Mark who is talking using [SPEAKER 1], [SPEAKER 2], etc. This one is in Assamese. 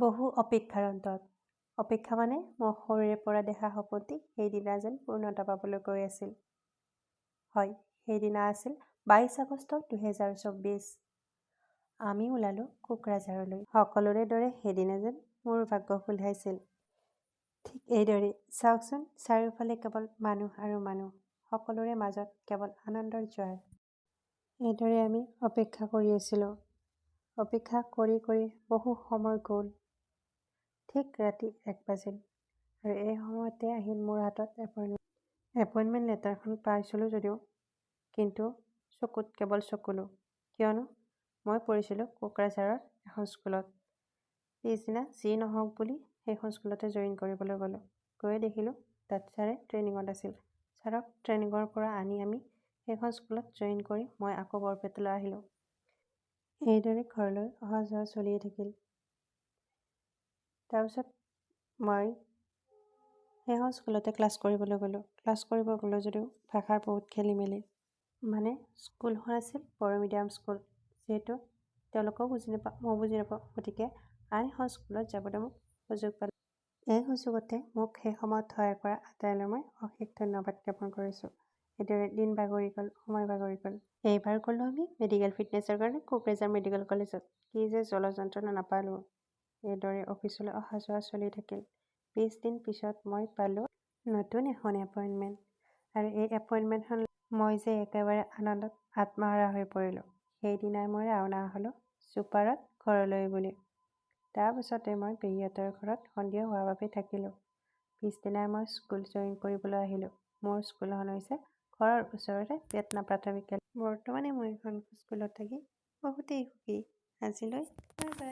[SPEAKER 1] বহু অপেক্ষাৰ অন্তত অপেক্ষা মানে মোৰ সৰুৰে পৰা দেখা সপোনটি সেইদিনা যেন পূৰ্ণতা পাবলৈ গৈ আছিল। হয়, সেইদিনা আছিল 22 আগষ্ট 2024। আমি ওলালো কোকৰাঝাৰলৈ। সকলোৰে দৰে সেইদিনা যেন মোৰ ভাগ্য খোলাইছিল। ঠিক এইদৰে চাওকচোন, চাৰিওফালে কেৱল মানুহ আৰু মানুহ, সকলোৰে মাজত কেৱল আনন্দৰ জোৱাৰ। এইদৰে আমি অপেক্ষা কৰি আছিলোঁ। অপেক্ষা কৰি কৰি বহু সময় গ'ল। ঠিক ৰাতি 1 বাজিল আৰু এই সময়তে আহিল মোৰ হাতত এপইণ্টমেণ্ট লেটাৰখন। পাইছিলোঁ যদিও কিন্তু চকুত কেৱল চকুলো, কিয়নো মই পঢ়িছিলোঁ কোকৰাঝাৰৰ এখন স্কুলত। পিছদিনা যি নহওক বুলি সেইখন স্কুলতে জইন কৰিবলৈ গ'লোঁ। গৈয়ে দেখিলোঁ তাত ছাৰে ট্ৰেইনিঙত আছিল। ছাৰক ট্ৰেইনিঙৰ পৰা আনি আমি সেইখন স্কুলত জইন কৰি মই আকৌ বৰপেটালৈ আহিলোঁ। এইদৰে ঘৰলৈ অহা যোৱা চলিয়ে থাকিল। তাৰপিছত মই সেইখন স্কুলতে ক্লাছ কৰিবলৈ গ'লোঁ। ক্লাছ কৰিব গ'লোঁ যদিও ভাষাৰ বহুত খেলি মেলি। মানে স্কুলখন আছিল বড়ো মিডিয়াম স্কুল, যিহেতু তেওঁলোকেও বুজি নাপাওঁ, মই বুজি নাপাওঁ, গতিকে আন এখন স্কুলত যাবলৈ মোক সুযোগ পালোঁ। এই সুযোগতে মোক সেই সময়ত সহায় কৰা আটাইলৈ মই অশেষ ধন্যবাদ জ্ঞাপন কৰিছোঁ। এইদৰে দিন বাগৰি গ'ল, সময় বাগৰি গ'ল। এইবাৰ গ'লোঁ আমি মেডিকেল ফিটনেছৰ কাৰণে কোকৰাঝাৰ মেডিকেল কলেজত। কি যে জলযন্ত্ৰণা নাপালোঁ। এইদৰে অফিচলৈ অহা যোৱা চলি থাকিল। 20 দিন পিছত মই পালোঁ নতুন এখন এপইণ্টমেণ্ট। আৰু এই এপইণ্টমেণ্টখন মই যে একেবাৰে আনন্দত আত্মহাৰা হৈ পৰিলোঁ। সেইদিনাই মই ৰাওনা হ'লোঁ ছুপাৰত ঘৰলৈ বুলি। তাৰপিছতে মই পেহীহঁতৰ ঘৰত সন্ধিয়া হোৱাৰ বাবে থাকিলোঁ। পিছদিনাই মই স্কুল জইন কৰিবলৈ আহিলোঁ। মোৰ স্কুলখন হৈছে ঘৰৰ ওচৰতে পেটনা প্ৰাথমিক বিদ্যালয়। বৰ্তমানে মই এখন স্কুলত থাকি বহুতেই সুখী। আজিলৈ বাই বাই।